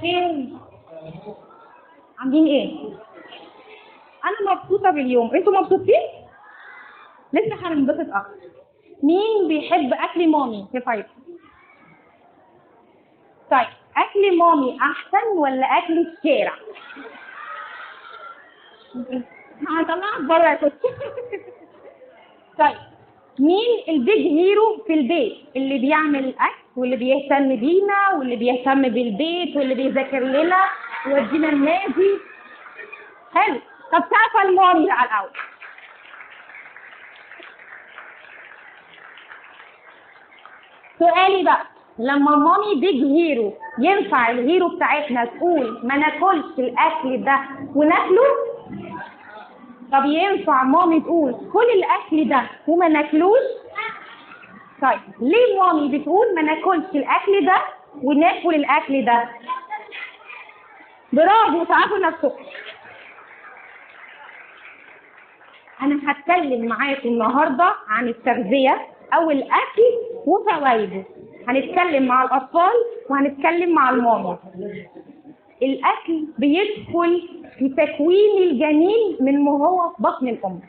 فين عاملين ايه؟ انا مبسوطه باليوم، انتوا مبسوطين؟ لسه هننبسط اكتر. مين بيحب اكل مامي؟ في فايت. طيب اكل مامي احسن ولا اكل الشارع؟ هطلعك بره يا كوتش. طيب مين البيج هيرو في البيت اللي بيعمل الاكل واللي بيهتم بينا واللي بيهتم بالبيت واللي بيذاكر لنا ويودينا النادي؟ حلو. طب تعرف المامي على الاول. سؤالي بقى، لما مامي بيج هيرو ينفع الهيرو بتاعتنا تقول ما ناكلش الاكل ده وناكله؟ طب ينفع مامي تقول كل الاكل ده وما ناكلوش؟ طيب ليه مامي بتقول ما ناكلش الاكل ده وناكل الاكل ده؟ برافو، تعرفوا نفسكم. انا هتكلم معاكم النهارده عن التغذيه او الاكل وفوائده. هنتكلم مع الاطفال وهنتكلم مع الماما. الاكل بيدخل في تكوين الجنين من وهو في بطن الام.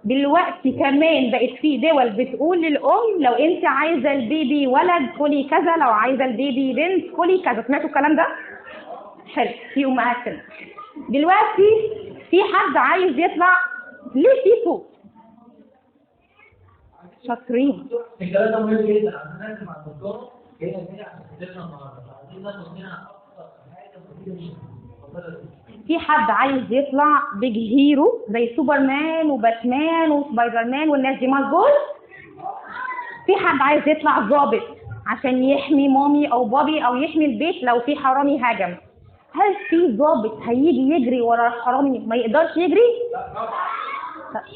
دلوقتي كمان بقت في دول بتقول للام لو انت عايزه البيبي ولد كلي كذا، لو عايزه البيبي بنت كلي كذا. سمعتوا الكلام ده؟ حلو. في امهات كده. دلوقتي في حد عايز يطلع ليه في صوت؟ شاطرين. الكلام ده مهم جدا عشان نركز مع الدكتور. هي جايه عشان تديرنا النهارده، عايزين ناخد منها اكتر حاجه مفيده. في حد عايز يطلع بيج هيرو زي سوبرمان وباتمان وسبايدر مان والناس دي، مظبوط؟ في حد عايز يطلع ضابط عشان يحمي مامي او بابي او يحمي البيت لو في حرامي هاجم. هل في ضابط هيجي يجري ورا الحرامي ما يقدرش يجري؟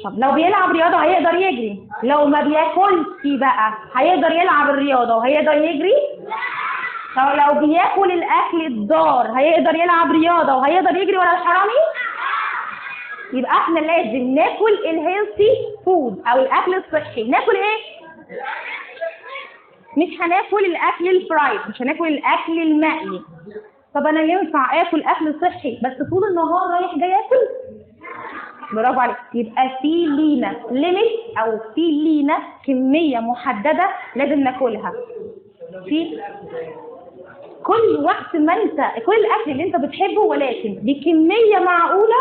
طب لو بيلعب رياضه هيقدر يجري. لو ما بياكلش بقى هيقدر يلعب الرياضه وهيقدر يجري؟ طب لو بياكل الاكل الضار هيقدر يلعب رياضه وهيقدر يجري ورا الحرامي؟ يبقى احنا لازم ناكل الهيلثي فود او الاكل الصحي. ناكل ايه؟ مش هناكل الاكل الفرايد، مش هناكل الاكل المقلي. طب انا ينفع اكل اكل صحي بس طول النهار رايح جاي اكل؟ برافو عليك. يبقى في لينا ليميت او في لينا كميه محدده لازم ناكلها في كل وقت ما انت كل الاكل اللي انت بتحبه، ولكن بكميه معقوله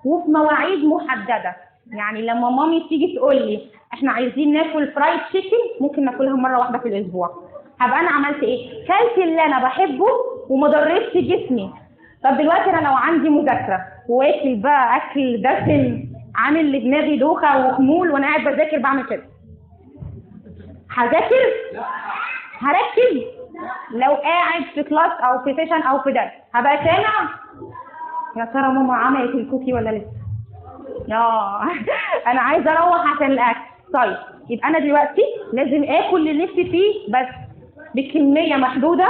وفي مواعيد محدده. يعني لما مامي تيجي تقول لي احنا عايزين ناكل فرايد تشيكن، ممكن ناكلها مره واحده في الاسبوع. هبقى انا عملت ايه؟ كلت اللي انا بحبه وما ضرتش جسمي. طب دلوقتي انا لو عندي مذاكره واكل بقى اكل دسم عامل لدماغي دوخه وخمول وانا قاعد بذاكر بعمل كده، هذاكر؟ هركز؟ لو قاعد في كلاس او في سيشن او في درس هبقى سامع يا ترى ماما عملت الكوكي ولا لسه؟ انا عايزه اروح عشان الاكل. طيب يبقى انا دلوقتي لازم اكل اللي نفسي فيه بس بكميه محدوده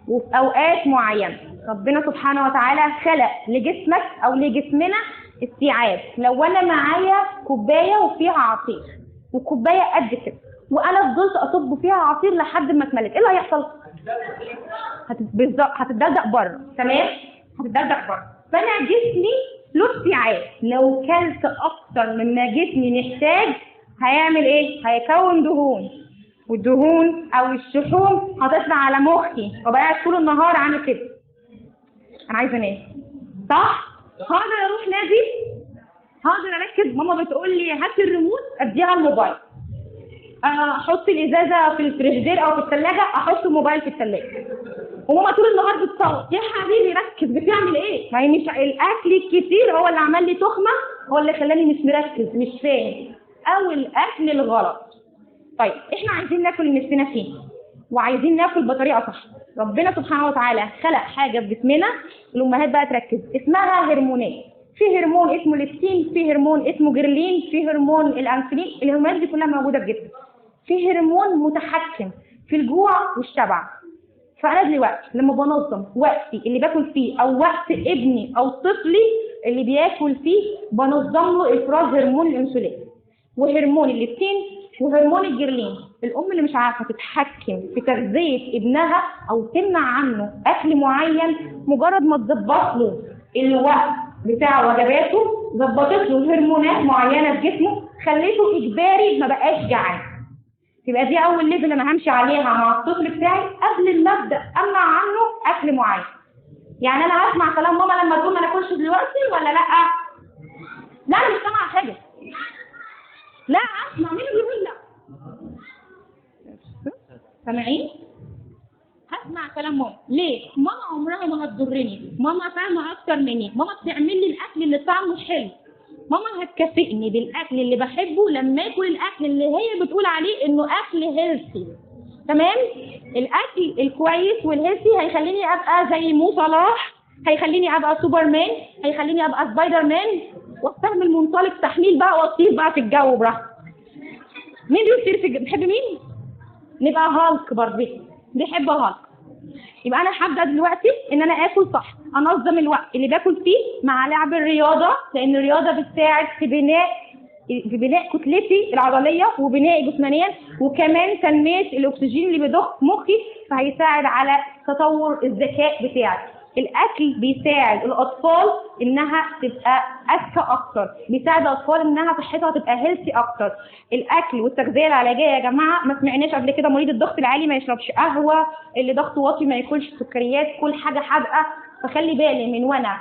وفي اوقات معينه. ربنا سبحانه وتعالى خلق لجسمك او لجسمنا استيعاب. لو انا معايا كوبايه وفيها عصير وكوبايه قد كده وانا فضلت اصب فيها عصير لحد ما اتملت، ايه اللي هيحصل؟ بالظبط هتتدلدق بره. تمام؟ هتتدلدق بره. فانا جسمي له استيعاب. لو كلت اكتر مما جسمي محتاج هيعمل ايه؟ هيكون دهون، والدهون او الشحوم هتطلع على مخي وبقى قاعد طول النهار عامل كده. انا عايزه انام، صح؟ هقدر اروح نادي؟ هقدر اركز؟ ماما بتقول لي هات الريموت اديها الموبايل. احط الازازه في الفريزر او في الثلاجه، احط الموبايل في الثلاجه. وماما طول النهار بتصوت يا حبيبي ركز، بتعمل ايه؟ ما هي مش الاكل الكتير هو اللي عمل لي تخمه، هو اللي خلاني مش مركز مش فاهم، او الاكل الغلط. طيب احنا عايزين ناكل اللي نفسنا فيه وعايزين ناكل بطريقه صح. ربنا سبحانه وتعالى خلق حاجه في جسمنا، الامهات بقى تركز، اسمها هرمونات. في هرمون اسمه ليبتين، في هرمون اسمه جرلين، في هرمون الانسولين. الهرمونات دي كلها موجوده في جسمك. في هرمون متحكم في الجوع والشبع. فانا دلوقتي لما بنظم وقتي اللي باكل فيه او وقت ابني او طفلي اللي بياكل فيه، بنظم له افراز هرمون الانسولين وهرمون الليبتين وهرمون الجرلين. الام اللي مش عارفه تتحكم في تغذيه ابنها او تمنع عنه اكل معين، مجرد ما تظبط له الوقت بتاع وجباته، ظبطت له هرمونات معينه في جسمه، خليته اجباري ما بقاش جعان. يبقى دي اول ليفل انا همشي عليها مع الطفل بتاعي قبل ما ابدا امنع عنه اكل معين. يعني انا هسمع كلام ماما لما تقول ما ناكلش دلوقتي ولا لا؟ لا انا مش سامعه حاجه. لا اسمع مين اللي بيقول لا؟ سامعين؟ هسمع كلام ماما. ليه؟ ماما عمرها ما هتضرني، ماما فاهمه اكتر مني، ماما بتعمل لي الاكل اللي طعمه حلو، ماما هتكافئني بالاكل اللي بحبه لما اكل الاكل اللي هي بتقول عليه انه اكل هيلثي. تمام؟ الاكل الكويس والهيلثي هيخليني ابقى زي مو صلاح، هيخليني ابقى سوبرمان، هيخليني ابقى سبايدر مان، واستعمل منطلق تحميل بقى واطير بقى في الجو براحتي. مين بيطير في الجو؟ بتحب مين؟ نبقى هالك برضه، بيحب هالك. يبقى انا هبدا دلوقتي ان انا اكل صح، انظم الوقت اللي باكل فيه مع لعب الرياضه، لان الرياضه بتساعد في بناء كتلتي العضليه وبناء جسمانيا، وكمان تنميه الاكسجين اللي بيضخ مخي، فهيساعد على تطور الذكاء بتاعي. الاكل بيساعد الاطفال انها تبقى اذكى اكتر، بيساعد الاطفال انها صحتها تبقى هيلثي اكتر. الاكل والتغذيه العلاجيه يا جماعه، ما سمعناش قبل كده مريض الضغط العالي ما يشربش قهوه، اللي ضغطه واطي ما ياكلش سكريات، كل حاجه حادقه. فخلي بالي من وانا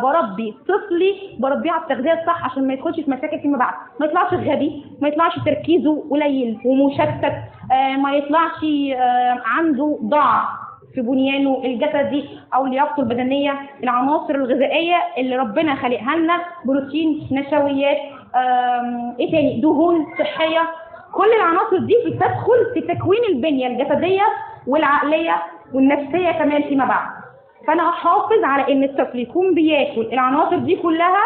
بربي طفلي، بربيه على التغذيه الصح عشان ما يدخلش في مشاكل فيما بعد، ما يطلعش غبي، ما يطلعش تركيزه قليل ومشتت، ما يطلعش عنده ضعف في بنيانه الجسدي او لياقته البدنيه. العناصر الغذائيه اللي ربنا خلقها لنا، بروتين، نشويات، ايه تاني، دهون صحيه، كل العناصر دي بتدخل في تكوين البنيه الجسديه والعقليه والنفسيه كمان فيما بعد. فانا احافظ على ان الطفل يكون بياكل العناصر دي كلها،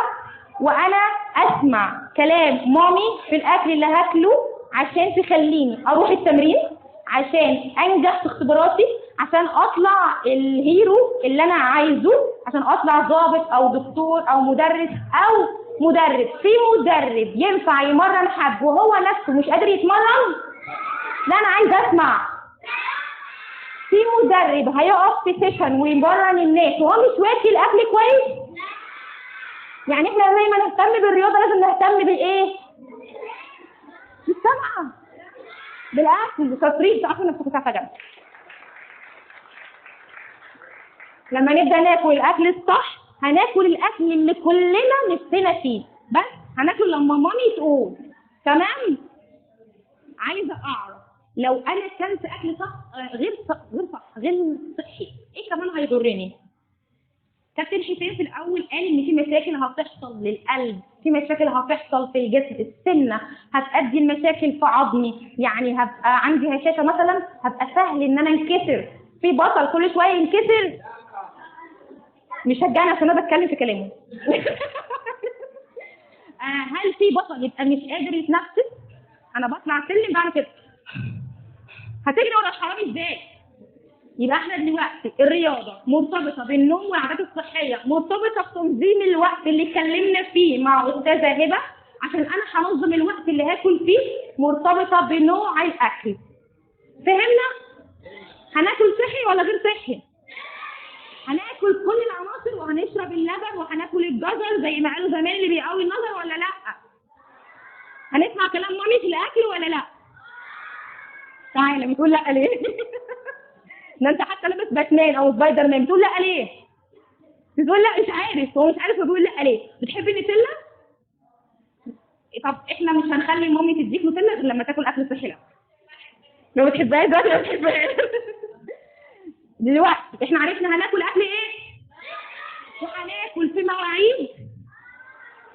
وانا اسمع كلام مامي في الاكل اللي هاكله عشان تخليني اروح التمرين، عشان انجح في اختباراتي، عشان اطلع الهيرو اللي انا عايزه، عشان اطلع ضابط او دكتور او مدرس او مدرب. في مدرب ينفع يمرن حد وهو نفسه مش قادر يتمرن؟ لا انا عايز اسمع. في مدرب هيقف في سيشن ويمرن الناس وهو مش واكل اكل كويس؟ يعني احنا زي ما نهتم بالرياضه لازم نهتم بالايه؟ بالسمعه، بالاكل، بالتصريف. تعرفوا نفسكم ساعه جنب. لما نبدا ناكل الاكل الصح هناكل الاكل اللي كلنا نفسنا فيه، بس هناكل لما مامي تقول. تمام؟ عايزه اعرف لو انا كلت اكل صح غير صحي، ايه كمان هيضرني؟ كابتن حسين في الاول قال ان في مشاكل هتحصل للقلب، في مشاكل هتحصل في الجسم، السمنه هتؤدي لمشاكل في عظمي، يعني هبقى عندي هشاشه مثلا، هبقى سهل ان انا انكسر. في بطل كل شويه ينكسر، مش شجعني عشان انا بتكلم في كلامه. هل في بطل يبقى مش قادر يتنفس؟ انا بطلع سلم بعمل كده، هتجري ورا الحرامي ازاي؟ يبقى احنا دلوقتي الرياضه مرتبطه بالنوم والعادات الصحيه، مرتبطه بتنظيم الوقت اللي اتكلمنا فيه مع استاذه هبه، عشان انا هنظم الوقت اللي هاكل فيه، مرتبطه بنوع الاكل. فهمنا؟ هناكل صحي ولا غير صحي؟ هناكل كل العناصر وهنشرب اللبن وهناكل الجزر زي ما قالوا زمان اللي بيقوي النظر ولا لا؟ هنسمع كلام مامي في الاكل ولا لا؟ تعالى بتقول لا ليه؟ ده انت حتى لابس باتمان او سبايدر مان بتقول لا ليه؟ بتقول لا مش عارف، هو مش عارف هو بيقول لا ليه؟ بتحبي النوتيلا؟ طب احنا مش هنخلي مامي تديك نوتيلا غير لما تاكل اكل صحي. لا ما بتحبهاش دلوقتي، ما بتحبهاش. دلوقتي احنا عرفنا هناكل اكل ايه؟ وهناكل في مواعيد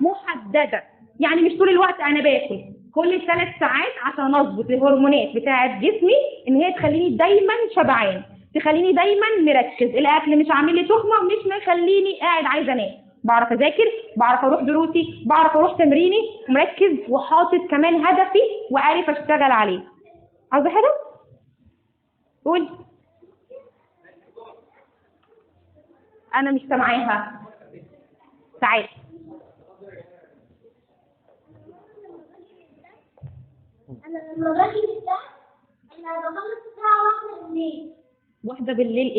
محدده، يعني مش طول الوقت انا باكل، كل 3 ساعات عشان اظبط الهرمونات بتاعه جسمي ان هي تخليني دايما شبعان، تخليني دايما مركز، الاكل مش عامل لي تخمه، مش مخليني قاعد عايزه انام، بعرف اذاكر، بعرف اروح دروسي، بعرف اروح تمريني، مركز وحاطط كمان هدفي وعارف اشتغل عليه. عاوزه حاجه؟ قول. انا مش سامعاها. تعالي. أنا لما باجي الساعة أنا بخلص الساعة 1 بالليل. واحدة بالليل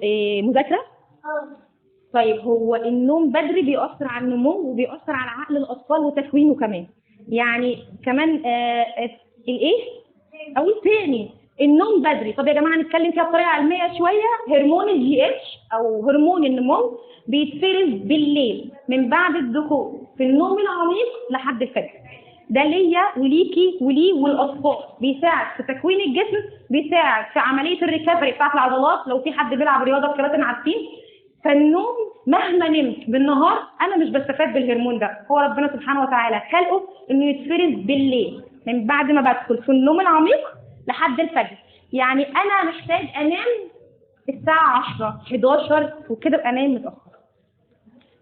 إيه مذاكرة؟ اه. طيب هو النوم بدري بيأثر على النمو وبيأثر على عقل الأطفال وتكوينه كمان. يعني كمان الإيه؟ أو التاني النوم بدري. طب يا جماعة نتكلم فيها بطريقة علمية شوية. هرمون الجي اتش أو هرمون النمو بيتفرز بالليل من بعد الدخول في النوم العميق لحد الفجر. ده ليا وليكي وليه والأطفال. بيساعد في تكوين الجسم، بيساعد في عملية الريكفري بتاعت العضلات لو في حد بيلعب رياضة الكباتن عارفين. فالنوم مهما نمت بالنهار انا مش بستفاد بالهرمون ده. هو ربنا سبحانه وتعالى خلقه انه يتفرز بالليل من بعد ما بدخل في النوم العميق لحد الفجر. يعني انا محتاج انام الساعه 10 11 وكده ابقى نايم متاخر،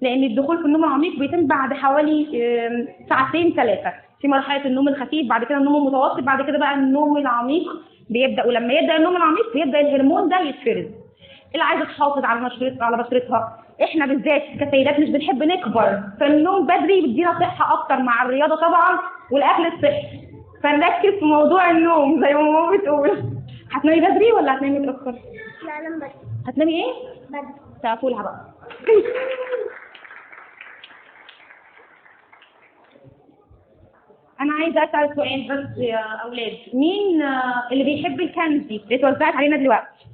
لان الدخول في النوم العميق بيتم بعد حوالي ساعتين 3 في مرحله النوم الخفيف، بعد كده النوم المتوسط، بعد كده بقى النوم العميق بيبدا. ولما يبدا النوم العميق بيبدا الهرمون ده يتفرز. اللي عايزه تحافظ على بشرتها، احنا بالذات كسيدات مش بنحب نكبر، فالنوم بدري بيدينا صحه اكتر مع الرياضه طبعا والاكل الصحي. فنركز في موضوع النوم زي ما ماما بتقول. هتنامي بدري ولا هتنامي متاخر؟ لا أنا بدري. هتنامي ايه؟ بدري. تعرفولها بقى. انا عايزه اسال سؤال بس يا اولاد. مين اللي بيحب الكاندي اللي اتوزعت علينا دلوقتي؟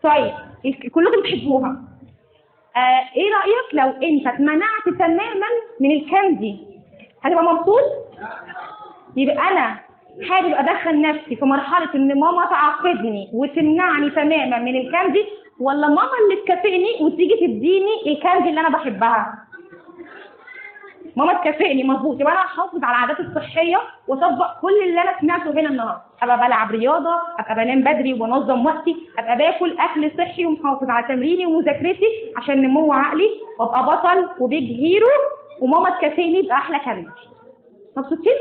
طيب كلكم بتحبوها. ايه رايك لو انت اتمنعت تماما من الكاندي؟ هتبقى مبسوط؟ يبقى انا حابب ادخل نفسي في مرحله ان ماما تعاقبني وتمنعني تماما من الكاندي، ولا ماما اللي تكافئني وتيجي تديني الكاندي اللي انا بحبها؟ ماما تكافئني مظبوط. يبقى انا هحافظ على العادات الصحيه واطبق كل اللي انا سمعته هنا النهارده. ابقى بلعب رياضه، ابقى بنام بدري وبنظم وقتي، ابقى باكل اكل صحي ومحافظ على تمريني ومذاكرتي عشان نمو عقلي، وابقى بطل وبيج هيرو، وماما تكافئني باحلى كارير. مبسوطين؟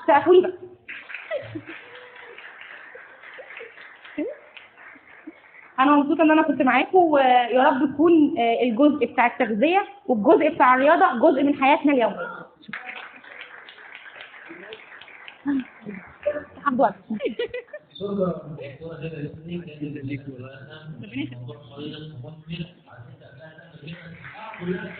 سقفوا لي بقى. انا مبسوطه ان انا كنت معاكم، ويا رب يكون الجزء بتاع التغذيه والجزء بتاع الرياضه جزء من حياتنا اليوميه. الحمد لله. شكرا دكتورة هبة يسري، كانت لك ولاءنا موضوع مريض مثمر. عايزين تأملنا كلها